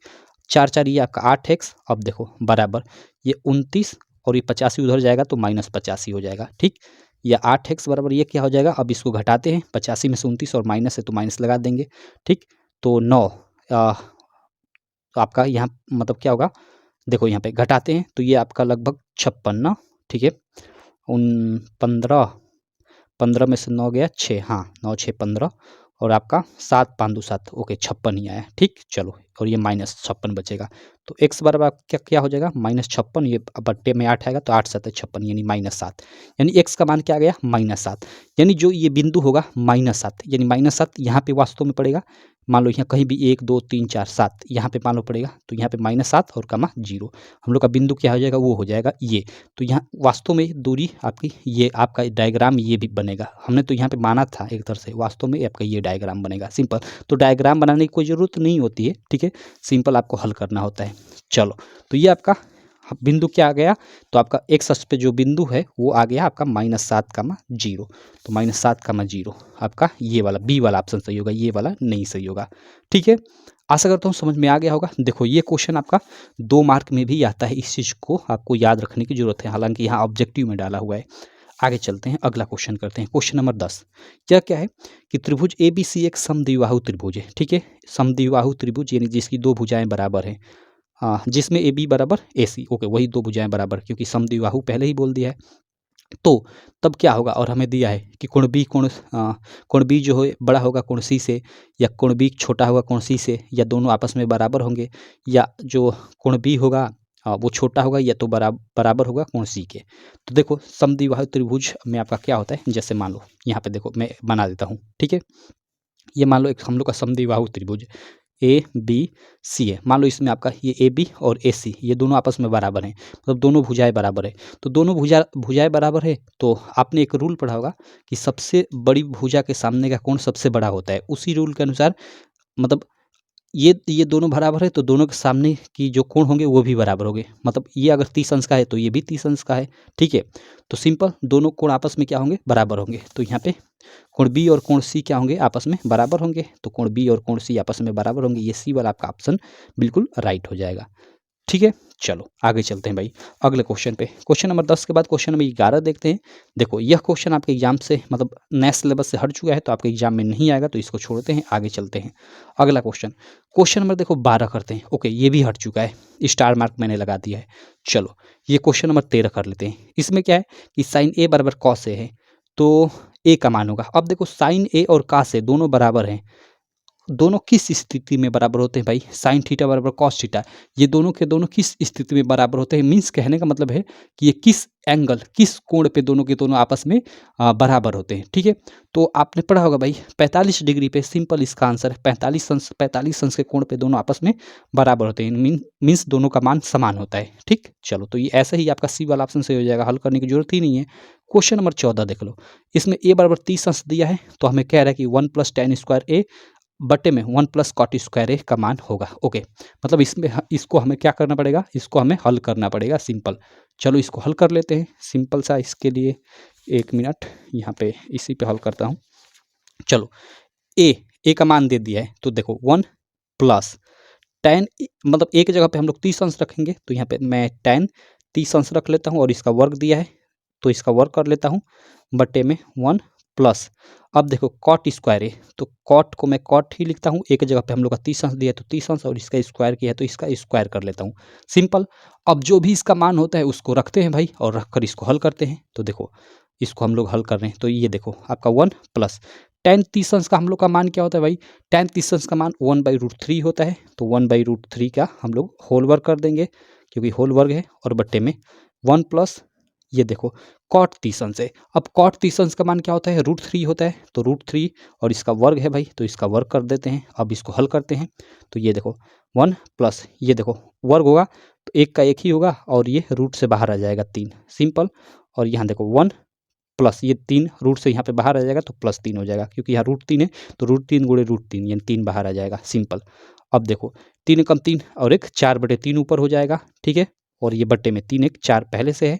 4 ये आपका 8x, अब देखो बराबर ये 29 और ये 85 उधर जाएगा तो -85 हो जाएगा, ठीक। या 8x बराबर ये क्या हो जाएगा, अब इसको घटाते हैं, 85 में से 29 और माइनस है तो माइनस लगा देंगे, ठीक। तो 9 तो आपका यहाँ मतलब क्या होगा, देखो यहाँ पे घटाते हैं तो ये आपका लगभग 56 ना, ठीक है, 15 में से 9 गया 6, हाँ 9 6 15, और आपका 7 5 2 7, ओके 56 ही आया, ठीक। चलो और ये -56 बचेगा, तो x बराबर क्या क्या हो जाएगा -56, ये बट्टे में 8 आएगा तो 8 7 56 यानी -7, यानी x का मान क्या आ गया -7, यानी जो ये बिंदु होगा -7, यानी -7 यहाँ पे वास्तव में पड़ेगा, मान लो यहाँ कहीं भी 1 2 3 4 7 यहाँ पे मान लो पड़ेगा, तो यहाँ पे -7 और कमा 0 हम लोग का बिंदु क्या हो जाएगा, वो हो जाएगा ये। तो यहाँ वास्तव में दूरी आपकी ये आपका डायग्राम ये भी बनेगा। हमने तो यहाँ पे माना था एक तरह से, वास्तव में आपका ये डायग्राम बनेगा सिंपल। तो डायग्राम बनाने की कोई ज़रूरत नहीं होती है, ठीक है, सिंपल आपको हल करना होता है। चलो, तो ये आपका बिंदु क्या आ गया, तो आपका एक्स अक्ष पे जो बिंदु है वो आ गया आपका -7, 0। तो -7, 0 आपका ये वाला बी वाला ऑप्शन सही होगा, ये वाला नहीं सही होगा, ठीक है। आशा करता हूँ समझ में आ गया होगा। देखो ये क्वेश्चन आपका 2 मार्क में भी आता है, इस चीज़ को आपको याद रखने की जरूरत है, हालांकि यहाँ ऑब्जेक्टिव में डाला हुआ है। आगे चलते हैं, अगला क्वेश्चन करते हैं, क्वेश्चन नंबर 10। क्या है कि त्रिभुज ABC एक समद्विबाहु त्रिभुज है, ठीक है, समद्विबाहु त्रिभुज यानी जिसकी 2 भुजाएं बराबर हैं, जिसमें AB बराबर AC, ओके, वही 2 भुजाएं बराबर, क्योंकि समद्विबाहु पहले ही बोल दिया है। तो तब क्या होगा, और हमें दिया है कि कोण बी जो है बड़ा होगा कोण सी से, या कोण बी छोटा होगा कोण सी से, या दोनों आपस में बराबर होंगे, या जो कोण बी होगा वो छोटा होगा या तो बराबर होगा कोण सी के। तो देखो समद्विबाहु त्रिभुज में आपका क्या होता है, जैसे मान लो यहाँ पे देखो मैं बना देता हूँ, ठीक है। ये मान लो एक हम लोग का समद्विबाहु त्रिभुज ABC है, मान लो इसमें आपका ये AB और AC ये दोनों आपस में बराबर हैं, मतलब दोनों भुजाएं बराबर है। तो दोनों भुजाएं बराबर है, तो आपने एक रूल पढ़ा होगा कि सबसे बड़ी भुजा के सामने का कोण सबसे बड़ा होता है। उसी रूल के अनुसार मतलब ये दोनों बराबर है, तो दोनों के सामने की जो कोण होंगे वो भी बराबर होंगे, मतलब ये अगर 30 अंश का है तो ये भी 30 अंश का है, ठीक है। तो सिंपल दोनों कोण आपस में क्या होंगे, बराबर होंगे। तो यहाँ पे कोण बी और कोण सी क्या होंगे, आपस में बराबर होंगे। तो कोण बी और कोण सी आपस में बराबर होंगे, ये सी वाला आपका ऑप्शन बिल्कुल राइट हो जाएगा, ठीक है। चलो आगे चलते हैं भाई अगले क्वेश्चन पे। क्वेश्चन नंबर 10 के बाद क्वेश्चन नंबर 11 देखते हैं। देखो यह क्वेश्चन आपके एग्जाम से मतलब नए सिलेबस से हट चुका है, तो आपके एग्जाम में नहीं आएगा, तो इसको छोड़ते हैं, आगे चलते हैं। अगला क्वेश्चन नंबर देखो 12 करते हैं। ओके, ये भी हट चुका है, स्टार मार्क मैंने लगा दिया है। चलो ये क्वेश्चन नंबर 13 कर लेते हैं। इसमें क्या है कि साइन ए बराबर कॉस ए है, तो ए का मान होगा। अब देखो साइन ए और कॉस ए दोनों बराबर हैं, दोनों किस स्थिति में बराबर होते हैं भाई, साइन थीटा बराबर कॉस थीटा, ये दोनों के दोनों किस स्थिति में बराबर होते हैं, मीन्स कहने का मतलब है कि ये किस एंगल किस कोण पे दोनों के दोनों आपस में बराबर होते हैं, ठीक है। तो आपने पढ़ा होगा भाई 45 डिग्री पे, सिंपल इसका आंसर है 45 अंश के कोण पे दोनों आपस में बराबर होते हैं, मीन्स दोनों का मान समान होता है, ठीक। चलो तो ये ऐसा ही आपका सी वाला ऑप्शन से हो जाएगा, हल करने की जरूरत ही नहीं है। क्वेश्चन नंबर 14 देख लो, इसमें ए बराबर 30 अंश दिया है, तो हमें कह रहा है कि 1 + tan स्क्वायर ए बटे में 1 + cot स्क्वायर ए का मान होगा। ओके, मतलब इसमें इसको हमें क्या करना पड़ेगा, इसको हमें हल करना पड़ेगा, सिंपल। चलो इसको हल कर लेते हैं, सिंपल सा। इसके लिए 1 मिनट यहाँ पे इसी पे हल करता हूँ। चलो ए का मान दे दिया है, तो देखो 1 + tan, मतलब एक जगह पे हम लोग 30 अंश रखेंगे, तो यहाँ पे मैं tan 30 अंश रख लेता हूँ, और इसका वर्ग दिया है तो इसका वर्ग कर लेता हूँ, बटे में 1 + अब देखो कॉट स्क्वायर है, तो कॉट को मैं कॉट ही लिखता हूँ, एक जगह पे हम लोग का 30 अंश दिया है तो 30 अंश, और इसका स्क्वायर किया है तो इसका स्क्वायर कर लेता हूँ, सिंपल। अब जो भी इसका मान होता है उसको रखते हैं भाई, और रख कर इसको हल करते हैं। तो देखो इसको हम लोग हल कर रहे हैं, तो ये देखो आपका 1 + tan 30 अंश का हम लोग का मान क्या होता है भाई, tan 30 अंश का मान 1/√3 होता है, तो 1/√3 का हम लोग होल वर्ग कर देंगे, क्योंकि होल वर्ग है, और बट्टे में 1 + ये देखो कॉट 30 अंश है। अब कॉट 30 अंश का मान क्या होता है, √3 होता है, तो √3 और इसका वर्ग है भाई, तो इसका वर्ग कर देते हैं। अब इसको हल करते हैं, तो ये देखो 1 + ये देखो वर्ग होगा तो एक का एक ही होगा, और ये रूट से बाहर आ जाएगा 3, सिंपल। और यहाँ देखो 1 + ये 3 रूट से यहाँ पे बाहर आ जाएगा, तो +3 हो जाएगा, क्योंकि यहाँ √3 है, तो √3 × √3 यानी 3 बाहर आ जाएगा, सिंपल। अब देखो 3 × 3 और एक 4/3 ऊपर हो जाएगा, ठीक है, और ये बट्टे में 3 × 4 पहले से है,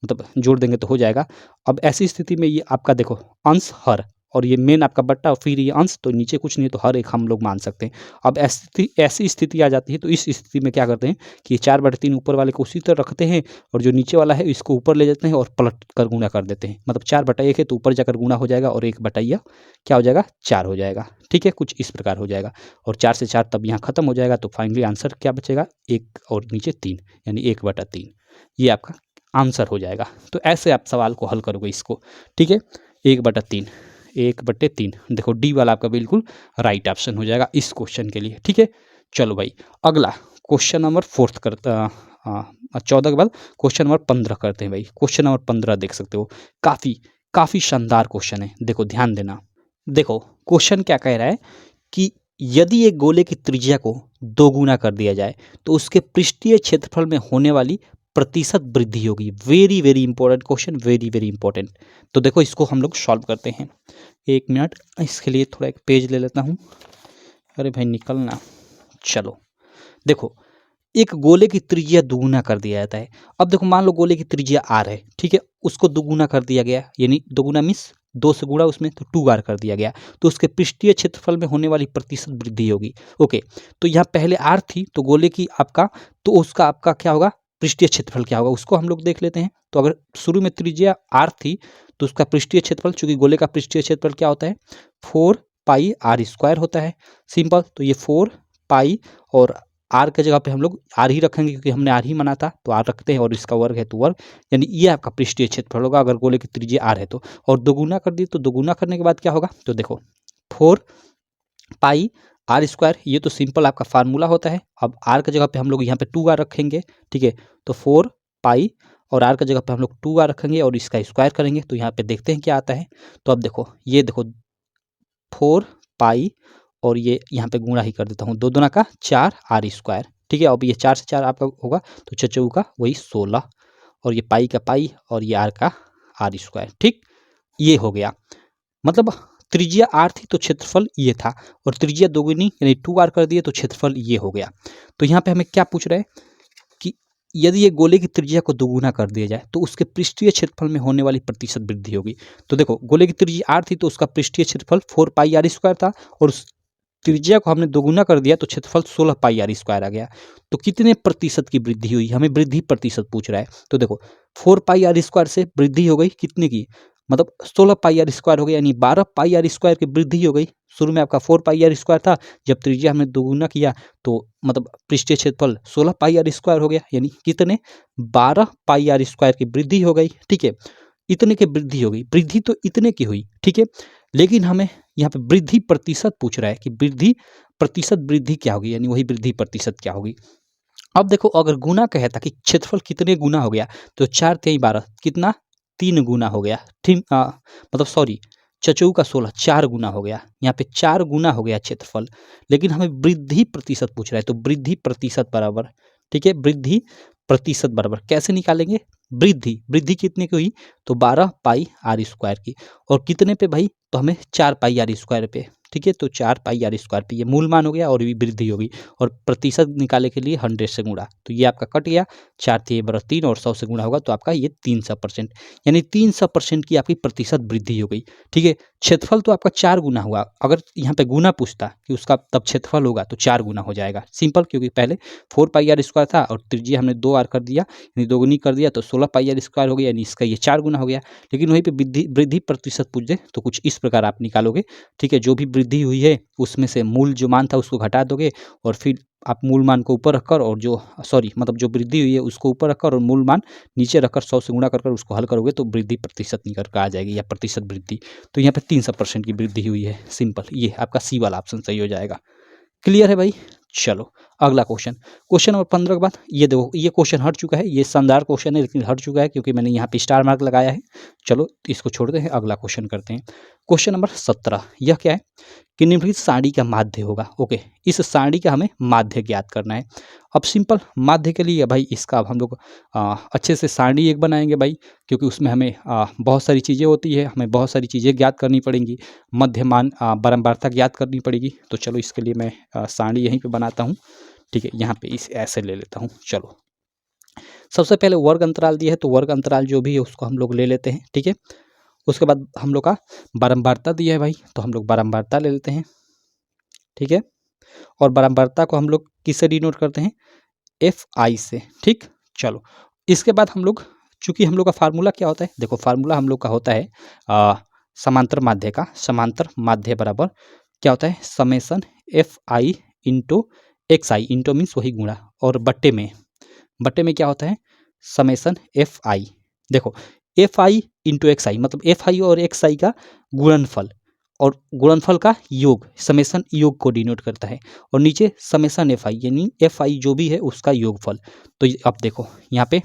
मतलब जोड़ देंगे तो हो जाएगा। अब ऐसी स्थिति में ये आपका देखो अंश हर, और ये मेन आपका बट्टा, और फिर ये अंश, तो नीचे कुछ नहीं तो हर एक हम लोग मान सकते हैं। अब ऐसी स्थिति आ जाती है, तो इस स्थिति में क्या करते हैं कि 4/3 ऊपर वाले को उसी तरह रखते हैं, और जो नीचे वाला है इसको ऊपर ले जाते हैं और पलट कर गुणा कर देते हैं, मतलब 4/1 है तो ऊपर जाकर गुणा हो जाएगा, और 1/, क्या हो जाएगा 4 हो जाएगा, ठीक है, कुछ इस प्रकार हो जाएगा। और 4 से 4 तब यहाँ खत्म हो जाएगा, तो फाइनली आंसर क्या बचेगा, 1 और नीचे 3, यानी 1/3, ये आपका आंसर हो जाएगा। तो ऐसे आप सवाल को हल करोगे इसको, ठीक है, 1/3 देखो डी वाला आपका बिल्कुल राइट ऑप्शन हो जाएगा इस क्वेश्चन के लिए, ठीक है। चलो भाई अगला क्वेश्चन नंबर 14 के बाद क्वेश्चन नंबर 15 करते हैं भाई। क्वेश्चन नंबर 15 देख सकते हो, काफ़ी शानदार क्वेश्चन है, देखो ध्यान देना। देखो क्वेश्चन क्या कह रहा है कि यदि एक गोले की त्रिज्या को दोगुना कर दिया जाए तो उसके पृष्ठीय क्षेत्रफल में होने वाली प्रतिशत वृद्धि होगी। Very very important question, very very important. तो देखो इसको हम लोग सॉल्व करते हैं। 1 मिनट, इसके लिए थोड़ा एक पेज ले लेता हूँ। अरे भाई निकलना। चलो देखो, एक गोले की त्रिज्या दुगुना कर दिया जाता है। अब देखो मान लो गोले की त्रिज्या आर है, ठीक है, उसको दुगुना कर दिया गया, यानी दुगुना मीन्स 2 से गुणा उसमें, तो 2r कर दिया गया, तो उसके पृष्ठीय क्षेत्रफल में होने वाली प्रतिशत वृद्धि होगी। ओके, तो यहाँ पहले आर थी तो गोले की आपका, तो उसका आपका क्या होगा, पृष्ठीय क्षेत्रफल क्या होगा उसको हम लोग देख लेते हैं। तो अगर शुरू में त्रिज्या आर थी तो उसका पृष्ठीय क्षेत्रफल, चूंकि गोले का पृष्ठीय क्षेत्रफल क्या होता है, 4πr² होता है। सिंपल, तो ये 4π और आर के जगह पे हम लोग आर ही रखेंगे क्योंकि हमने आर ही माना था, तो आर रखते हैं और इसका वर्ग है तो वर्ग, यानी ये आपका पृष्ठीय क्षेत्रफल होगा अगर गोले की त्रिज्या आर है तो। और दोगुना कर दिए तो दोगुना करने के बाद क्या होगा, तो देखो 4πr², ये तो सिंपल आपका फार्मूला होता है। अब आर की जगह पे हम लोग यहाँ पे 2r रखेंगे, ठीक है, तो 4π और आर की जगह पे हम लोग 2r रखेंगे और इसका स्क्वायर करेंगे, तो यहाँ पे देखते हैं क्या आता है। तो अब देखो, ये देखो 4π और ये यहाँ पे गुणा ही कर देता हूँ, 2 दूना का 4r², ठीक है। अब ये 4 से 4 आपका होगा तो चचौ का वही 16, और ये पाई का पाई और ये आर का r², ठीक, ये हो गया। मतलब त्रिज्या आर थी तो क्षेत्रफल ये था, और त्रिज्या दोगुनी यानी 2r कर दिए तो क्षेत्रफल ये हो गया। तो यहाँ पे हमें क्या पूछ रहे हैं कि यदि ये गोले की त्रिज्या को दोगुना कर दिया जाए तो उसके पृष्ठीय क्षेत्रफल में होने वाली प्रतिशत वृद्धि होगी। तो देखो गोले की त्रिज्या आर थी तो उसका पृष्ठीय क्षेत्रफल 4πr² था, और उस त्रिज्या को हमने दोगुना कर दिया तो क्षेत्रफल 16πr² आ गया। तो कितने प्रतिशत की वृद्धि हुई, हमें वृद्धि प्रतिशत पूछ रहा है। तो देखो 4πr² से वृद्धि हो गई कितने की, मतलब 16πr² हो गया, यानी 12πr² की वृद्धि हो गई। शुरू में आपका 4πr² था, जब त्रिज्या हमने दोगुना किया तो मतलब पृष्ठीय क्षेत्रफल 16πr² हो गया, यानी कितने 12πr² की वृद्धि हो गई, ठीक है। इतने की वृद्धि हो गई, वृद्धि तो इतने की हुई, ठीक है, लेकिन हमें यहाँ पे वृद्धि प्रतिशत पूछ रहा है कि वृद्धि प्रतिशत वृद्धि क्या होगी, यानी वही वृद्धि प्रतिशत क्या होगी। अब देखो अगर गुना कहता कि क्षेत्रफल कितने गुना हो गया, तो 4×3=12 कितना 3 गुना हो गया, ठीक, मतलब सॉरी, चचौ का 16 4 गुना हो गया, यहाँ पे 4 गुना हो गया क्षेत्रफल। लेकिन हमें वृद्धि प्रतिशत पूछ रहा है, तो वृद्धि प्रतिशत बराबर, ठीक है, वृद्धि प्रतिशत बराबर कैसे निकालेंगे, वृद्धि कितने की हुई, तो 12πr² की, और कितने पे भाई, तो हमें 4πr² पे, ठीक है, तो 4πr² पे ये मूल मान हो गया और ये वृद्धि होगी, और प्रतिशत निकालने के लिए 100 से गुणा, तो ये आपका कट गया, 4×3 और 100 से गुणा होगा तो आपका ये 300%, यानी 300% की आपकी प्रतिशत वृद्धि हो गई, ठीक है। क्षेत्रफल तो आपका 4 गुना हुआ, अगर यहाँ पे गुना पूछता कि उसका तब क्षेत्रफल होगा तो 4 गुना हो जाएगा, सिंपल, क्योंकि पहले 4πr² था और त्रिज्या हमने 2r कर दिया, यानी दोगुनी कर दिया तो 16πr² हो गया, यानी इसका ये 4 गुना हो गया। लेकिन वहीं पे वृद्धि प्रतिशत पूछ दे तो कुछ इस प्रकार आप निकालोगे, ठीक है, जो भी वृद्धि हुई है उसमें से मूल जो मान था उसको घटा दोगे, और फिर आप मूल मान को ऊपर रखकर, और जो मतलब जो वृद्धि हुई है उसको ऊपर रखकर और मूल मान नीचे रखकर 100 से गुणा कर उसको हल करोगे तो वृद्धि प्रतिशत निकल कर आ जाएगी, या प्रतिशत वृद्धि। तो यहाँ पे 300% की वृद्धि हुई है, सिंपल, ये आपका सी वाला ऑप्शन सही हो जाएगा। क्लियर है भाई। चलो अगला क्वेश्चन नंबर 15 के बाद ये देखो, ये क्वेश्चन हट चुका है, ये शानदार क्वेश्चन है लेकिन हट चुका है क्योंकि मैंने यहाँ पे स्टार मार्क लगाया है। चलो इसको छोड़ते हैं, अगला क्वेश्चन करते हैं। क्वेश्चन नंबर 17, यह क्या है कि निम्नलिखित सारणी का माध्य होगा। ओके, इस सारणी का हमें माध्य ज्ञात करना है। अब सिंपल माध्य के लिए भाई इसका अब हम लोग अच्छे से सारणी एक बनाएंगे भाई, क्योंकि उसमें हमें बहुत सारी चीज़ें होती है, हमें बहुत सारी चीज़ें ज्ञात करनी पड़ेंगी, मध्यमान बारंबारता ज्ञात करनी पड़ेगी। तो चलो इसके लिए मैं सारणी यहीं पे बनाता हूँ, ठीक है, यहाँ पे इस ऐसे ले लेता हूँ। चलो सबसे पहले वर्ग अंतराल दिया है तो वर्ग अंतराल जो भी है उसको हम लोग ले लेते हैं, ठीक है। उसके बाद हम लोग का बारंबारता दिया है भाई, तो हम लोग बारंबारता ले लेते हैं, ठीक है। और बारंबारता को हम लोग किससे डिनोट करते हैं, Fi से, ठीक। चलो इसके बाद हम लोग, चूंकि हम लोग का फार्मूला क्या होता है, देखो फार्मूला हम लोग का होता है समांतर माध्य का, समांतर माध्य बराबर क्या होता है, summation Fi into Xi, into means वही गुणा, और बट्टे में क्या होता है, समेसन Fi। देखो Fi इंटू Xi मतलब Fi और Xi का गुणनफल, और गुणनफल का योग, समेसन योग को डिनोट करता है, और नीचे समेसन Fi यानी Fi जो भी है उसका योगफल। तो अब देखो यहाँ पे,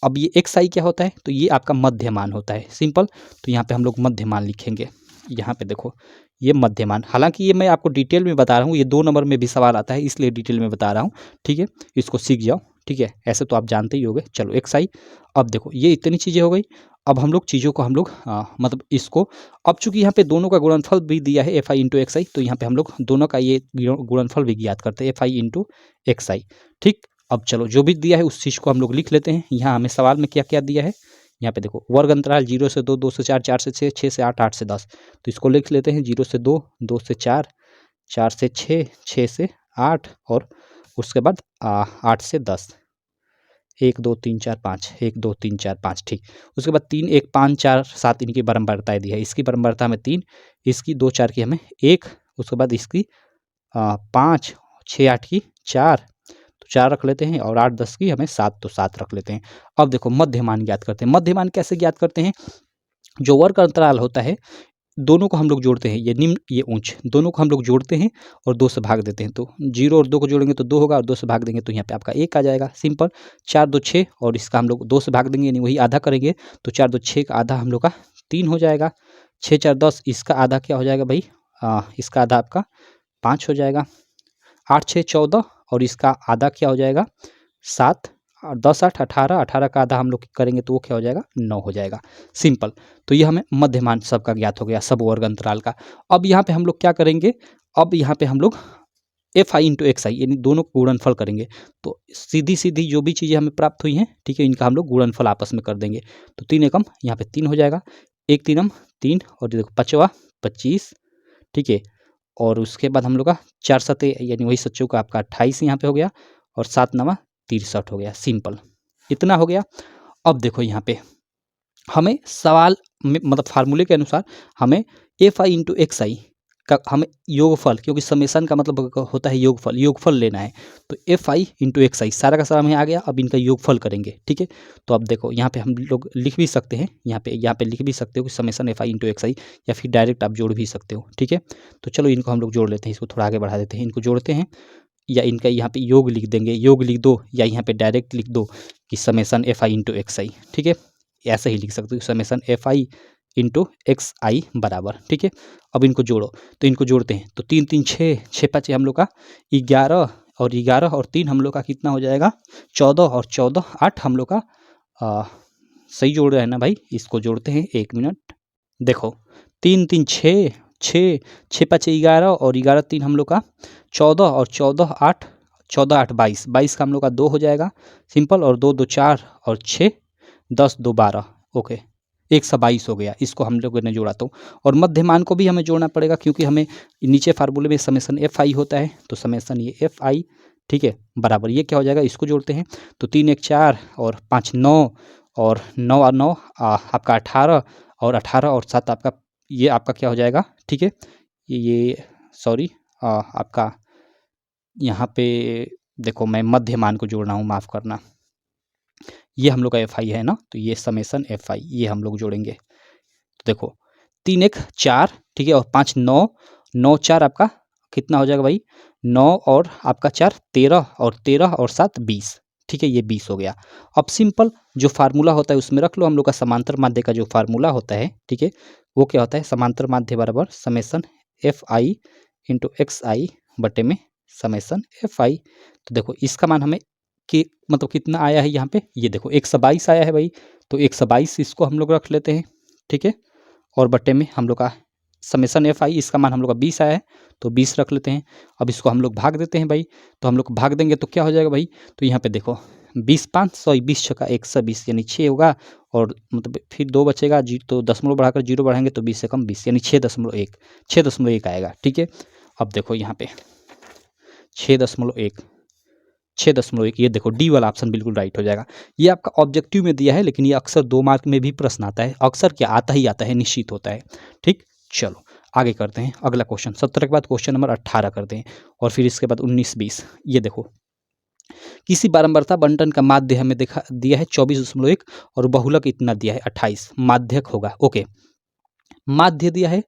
अब ये Xi क्या होता है, तो ये आपका मध्य मान होता है, सिंपल। तो यहाँ पे हम लोग मध्य मान लिखेंगे, यहाँ पे देखो ये मध्यमान, हालांकि ये मैं आपको डिटेल में बता रहा हूँ, ये 2 नंबर में भी सवाल आता है इसलिए डिटेल में बता रहा हूँ, ठीक है, इसको सीख जाओ, ठीक है, ऐसे तो आप जानते ही होंगे। चलो XI, अब देखो ये इतनी चीज़ें हो गई। अब हम लोग चीज़ों को हम लोग मतलब इसको, अब चूंकि यहाँ पे दोनों का गुणनफल भी दिया है FI इंटू XI, तो यहाँ पे हम लोग दोनों का ये गुणनफल भी ज्ञात करते हैं FI इंटू XI, ठीक। अब चलो जो भी दिया है उस चीज़ को हम लोग लिख लेते हैं। यहाँ हमें सवाल में क्या क्या दिया है, यहाँ पे देखो वर्ग अंतराल 0 से 2, 2 से 4, 4 से 6, 6 से 8, 8 से 10, तो इसको लिख लेते हैं 0 से 2, 2 से 4, 4 से 6, 6 से 8 और उसके बाद 8 से 10, 1 2 3 4 5, 1 2 3 4 5, ठीक। उसके बाद 3 1 5 4 7 इनकी बारंबारताएं दी है, इसकी बारंबारता हमें 3, इसकी 2 4 की हमें 1, उसके बाद इसकी 5 6 8 की 4, तो 4 रख लेते हैं और 8 10 की हमें 7, तो 7 रख लेते हैं। अब देखो मध्यमान ज्ञात करते हैं। मध्यमान कैसे ज्ञात करते हैं, जो वर्ग अंतराल होता है दोनों को हम लोग जोड़ते हैं, ये निम्न ये उच्च, दोनों को हम लोग जोड़ते हैं और 2 से भाग देते हैं, तो 0 और 2 को जोड़ेंगे तो 2 होगा और 2 से भाग देंगे तो यहाँ पे आपका 1 आ जाएगा, सिंपल। 4 2 6 और इसका हम लोग 2 से भाग देंगे यानी वही आधा करेंगे, तो 4 2 6 का आधा हम लोग का 3 हो जाएगा। 6 4 10, इसका आधा क्या हो जाएगा भाई, इसका आधा आपका 5 हो जाएगा। 8 6 14 और इसका आधा क्या हो जाएगा 7, और 10 8 18, 18 का आधा हम लोग करेंगे तो वो क्या हो जाएगा 9 हो जाएगा, सिंपल। तो ये हमें मध्यमान सबका ज्ञात हो गया, सब वर्ग अंतराल का। अब यहाँ पे हम लोग क्या करेंगे, अब यहाँ पे हम लोग FI इंटू XI यानी दोनों को गुणनफल करेंगे, तो सीधी सीधी जो भी चीज़ें हमें प्राप्त हुई हैं, ठीक है, इनका हम लोग गुणनफल आपस में कर देंगे, तो 3 एकम यहाँ पे 3 हो जाएगा, 1 3 3 और देखो 5 25, ठीक है, और उसके बाद हम लोग का 4 7 यानी वही सच्चों का आपका 28 यहाँ पे हो गया और 7 9 63 हो गया, सिंपल, इतना हो गया। अब देखो यहाँ पे हमें सवाल में मतलब फार्मूले के अनुसार हमें FI इंटू XI का हमें योगफल, क्योंकि समेसन का मतलब होता है योगफल, योगफल लेना है, तो FI इंटू XI सारा का सारा हमें आ गया। अब इनका योगफल करेंगे, ठीक है, तो अब देखो यहाँ पे हम लोग लिख भी सकते हैं, यहाँ पे लिख भी सकते हो कि समेसन FI इंटू XI, या फिर डायरेक्ट आप जोड़ भी सकते हो, ठीक है। तो चलो इनको हम लोग जोड़ लेते हैं, इसको थोड़ा आगे बढ़ा देते हैं, इनको जोड़ते हैं, या इनका यहाँ पे योग लिख देंगे, योग लिख दो, या यहाँ पे डायरेक्ट लिख दो कि समेसन FI इंटू XI, ठीक है, ऐसे ही लिख सकते हो समेसन FI इंटू XI बराबर, ठीक है। अब इनको जोड़ो, तो इनको जोड़ते हैं, तो 3 3 6, 6 5 हम लोग का 11 और 11 और 3 हम लोग का कितना हो जाएगा 14 और 14 8 हम लोग का सही जोड़ रहे हैं ना भाई, इसको जोड़ते हैं, 1 मिनट, देखो 3 3 6 6 6 5 11 और 11 3 हम लोग का 14 और 14 8, 14 8 22, 22 का हम लोग का 2 हो जाएगा, सिंपल, और 2 2 4 और 6 10 2 12, ओके, 122 हो गया, इसको हम लोगों ने जोड़ा। तो और मध्यमान को भी हमें जोड़ना पड़ेगा, क्योंकि हमें नीचे फार्मूले में समेसन FI होता है, तो समेसन ये FI, ठीक है, बराबर ये क्या हो जाएगा, इसको जोड़ते हैं, तो 3 1 4 और 5 9 और 9 और 9 आपका 18 और 18 और 7 आपका ये आपका क्या हो जाएगा, ठीक है, ये सॉरी आपका यहाँ पे देखो मैं मध्यमान को जोड़ रहा हूँ, माफ़ करना, ये हम लोग का FI है ना, तो ये समेसन FI ये हम लोग जोड़ेंगे, तो देखो 3 1 4, ठीक है, और 5 9 9 4 आपका कितना हो जाएगा भाई 9 और आपका 4 13 और 13 और 7 20, ठीक है, ये 20 हो गया। अब सिंपल जो फार्मूला होता है उसमें रख लो, हम लोग का समांतर माध्य का जो फार्मूला होता है, ठीक है, वो क्या होता है, समांतर माध्य बराबर समेसन FI इंटू XI बटे में समेसन FI। तो देखो इसका मान हमें कि मतलब कितना आया है यहाँ पे, ये देखो 122 आया है भाई, तो 122 इसको हम लोग रख लेते हैं, ठीक है, और बटे में हम लोग का समेसन FI इसका मान हम लोग का 20 आया है, तो 20 रख लेते हैं। अब इसको हम लोग भाग देते हैं भाई, तो हम लोग भाग देंगे तो क्या हो जाएगा भाई, तो यहाँ पे देखो 20 5 100 20 छक्का 120 यानी 6 होगा, और मतलब फिर 2 बचेगा जी, तो दशमलव बढ़ाकर 0 बढ़ाएंगे तो 20 से कम 20 यानी 6.1 आएगा, ठीक है। अब देखो यहाँ पे 6.1 6.1, ये देखो डी वाला ऑप्शन बिल्कुल राइट हो जाएगा। ये आपका ऑब्जेक्टिव में दिया है, लेकिन ये अक्सर 2 मार्क में भी प्रश्न आता है, अक्सर क्या आता ही आता है, निश्चित होता है, ठीक। चलो आगे करते हैं, अगला क्वेश्चन 17 के बाद क्वेश्चन नंबर 18 करते हैं, और फिर इसके बाद 19 20। ये देखो किसी बारंबारता बंटन का माध्य हमें देखा दिया है 24.1 और बहुलक इतना दिया है 28, माध्यक होगा, ओके, माध्य दिया है,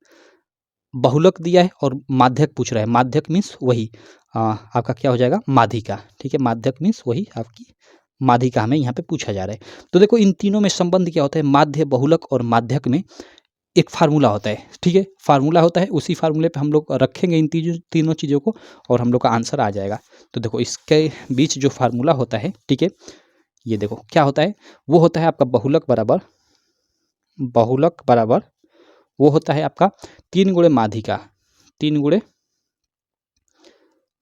बहुलक दिया है और माध्यक पूछ रहा है, माध्यक मीन्स वही आपका क्या हो जाएगा माध्यिका, ठीक है, माध्यक मीन्स वही आपकी माध्यिका हमें यहाँ पे पूछा जा रहा है। तो देखो इन तीनों में संबंध क्या होता है, माध्य बहुलक और माध्यक में एक फार्मूला होता है, ठीक है, फार्मूला होता है, उसी फार्मूले पे हम लोग रखेंगे इन तीनों चीज़ों को और हम लोग का आंसर आ जाएगा। तो देखो इसके बीच जो फार्मूला होता है, ठीक है, ये देखो क्या होता है, वो होता है आपका बहुलक बराबर वो होता है आपका 3 गुणे माध्यिका, 3 गुणे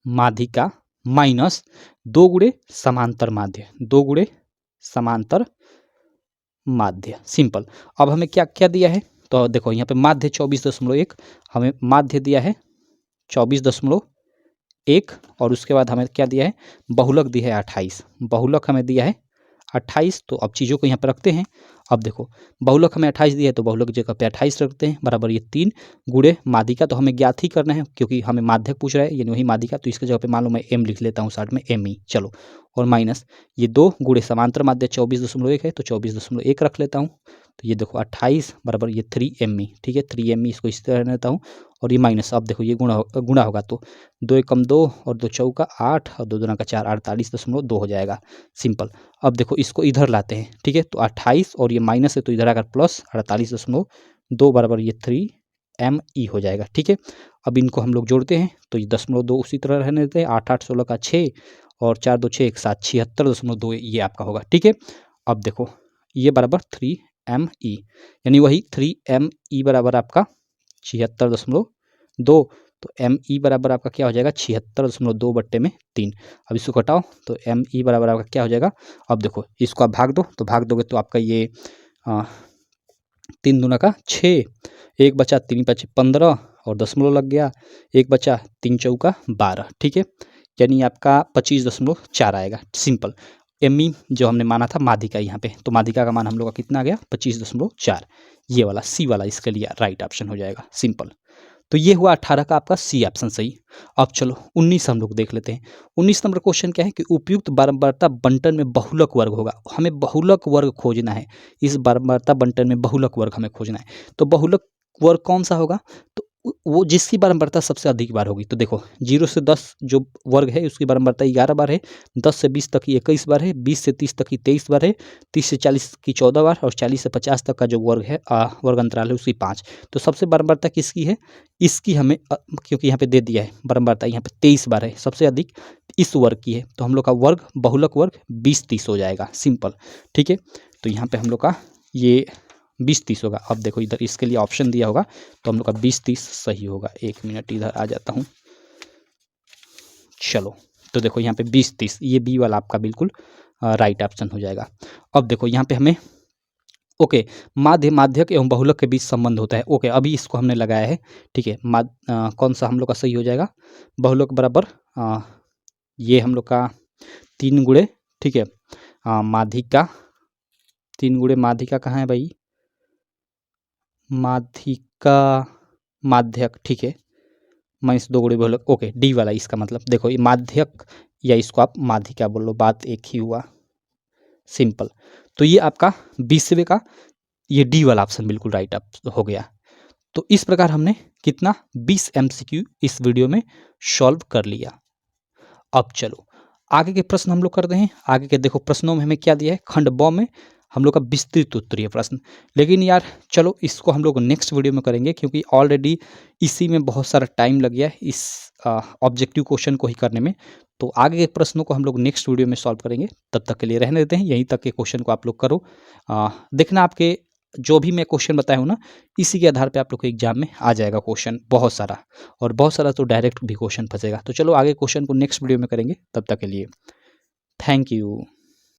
माध्यिका माइनस 2 गुणे समांतर माध्य, 2 गुणे समांतर माध्य। सिंपल। अब हमें क्या क्या दिया है, तो देखो यहाँ पे माध्य 24.1, हमें माध्य दिया है 24.1 और उसके बाद हमें क्या दिया है, बहुलक दिया है 28, बहुलक हमें दिया है 28। तो अब चीज़ों को यहाँ पर रखते हैं। अब देखो बहुलक हमें 28 दिया है तो बहुलक जगह पे 28 रखते हैं, बराबर ये 3 गुणे माध्यिका, तो हमें ज्ञात ही करना है क्योंकि हमें माध्यक पूछ रहा है, यानी वही माध्यिका, तो इसके जगह पे मान लो मैं m लिख लेता हूँ साइड में m ही, चलो, और माइनस ये 2 गुणे समांतर माध्य 24.1 है तो 24.1 रख लेता हूँ। तो ये देखो 28 बराबर ये 3m, ठीक है, 3m इसको इस तरह लेता हूँ और ये माइनस, अब देखो ये गुणा होगा तो 2 एकम 2 और 2 चौका 8 और 2 दूना का 4, 48.2 हो जाएगा। सिंपल। अब देखो इसको इधर लाते हैं, ठीक है, तो 28 और ये माइनस है तो इधर आकर प्लस 48.2 बराबर ये 3me हो जाएगा, ठीक है। अब इनको हम लोग जोड़ते हैं तो ये 0.2 उसी तरह रहने देते हैं, 8 8 16 का 6 और 4 2 6 1 7 76.2 ये आपका होगा, ठीक है। अब देखो ये बराबर 3me, यानी वही 3me बराबर आपका 76.2, तो me बराबर आपका क्या हो जाएगा 76.2 बट्टे में 3। अब इसको घटाओ तो me बराबर आपका क्या हो जाएगा, अब देखो इसको आप भाग दो, तो भाग दोगे तो आपका ये 3 दूना का 6, 1 बचा 3 5 15 और दशमलव लग गया, 1 बचा 3 चौका 12, ठीक है, यानी आपका 25.4 आएगा। सिंपल। एमी जो हमने माना था माध्यिका यहाँ पे, तो माध्यिका का मान हम लोग का कितना आ गया 25.4, ये वाला सी वाला इसके लिए राइट ऑप्शन हो जाएगा। सिंपल। तो ये हुआ 18 का आपका सी ऑप्शन सही। अब चलो 19 हम लोग देख लेते हैं। 19 नंबर क्वेश्चन क्या है कि उपयुक्त बारंबारता बंटन में बहुलक वर्ग होगा, हमें बहुलक वर्ग खोजना है, इस बारंबारता बंटन में बहुलक वर्ग हमें खोजना है। तो बहुलक वर्ग कौन सा होगा, तो वो जिसकी बारंबारता सबसे अधिक बार होगी। तो देखो 0 से 10 जो वर्ग है उसकी बारंबारता 11 बार है, 10 से 20 तक की 21 बार है, 20 से 30 तक की 23 बार है, 30 से 40 की 14 बार और 40 से 50 तक का जो वर्ग है वर्ग अंतराल है उसकी 5। तो सबसे बारंबारता किसकी है, इसकी हमें क्योंकि यहाँ पे दे दिया है बारंबारता यहाँ पे 23 बार है, सबसे अधिक इस वर्ग की है, तो हम लोग का वर्ग बहुलक वर्ग 20-30 हो जाएगा। सिंपल। ठीक है, तो यहाँ पे हम लोग का ये 20-30 होगा। अब देखो इधर इसके लिए ऑप्शन दिया होगा तो हम लोग का 20-30 सही होगा। 1 मिनट इधर आ जाता हूँ। चलो तो देखो यहाँ पे 20-30 ये बी वाला आपका बिल्कुल राइट ऑप्शन हो जाएगा। अब देखो यहाँ पे हमें ओके माध्यक एवं बहुलक के बीच संबंध होता है। ओके अभी इसको हमने लगाया है। ठीक है, कौन सा हम लोग का सही हो जाएगा, बहुलक बराबर ये हम लोग का 3 गुणे, ठीक है, माध्यिका 3 गुणे माध्यिका कहाँ है भाई, माध्यिका माध्यक, ठीक है, माइनस 2 गुणे बहुलक। ओके डी वाला इसका मतलब देखो ये माध्यक या इसको आप माध्यिका बोल लो, बात एक ही हुआ। सिंपल। तो ये आपका 20वें का ये डी वाला ऑप्शन बिल्कुल राइट हो गया। तो इस प्रकार हमने कितना 20 MCQ इस वीडियो में सॉल्व कर लिया। अब चलो आगे के प्रश्न हम लोग करते हैं। आगे के देखो प्रश्नों में हमें क्या दिया है, खंड ब में हम लोग का विस्तृत उत्तरीय प्रश्न, लेकिन यार चलो इसको हम लोग नेक्स्ट वीडियो में करेंगे क्योंकि ऑलरेडी इसी में बहुत सारा टाइम लग गया है इस ऑब्जेक्टिव क्वेश्चन को ही करने में। तो आगे के प्रश्नों को हम लोग नेक्स्ट वीडियो में सॉल्व करेंगे, तब तक के लिए रहने देते हैं, यहीं तक के क्वेश्चन को आप लोग करो। देखना आपके जो भी मैं क्वेश्चन बताया हूँ ना, इसी के आधार पे आप लोग को एग्जाम में आ जाएगा क्वेश्चन बहुत सारा, और बहुत सारा तो डायरेक्ट भी क्वेश्चन फंसेगा। तो चलो आगे क्वेश्चन को नेक्स्ट वीडियो में करेंगे, तब तक के लिए थैंक यू।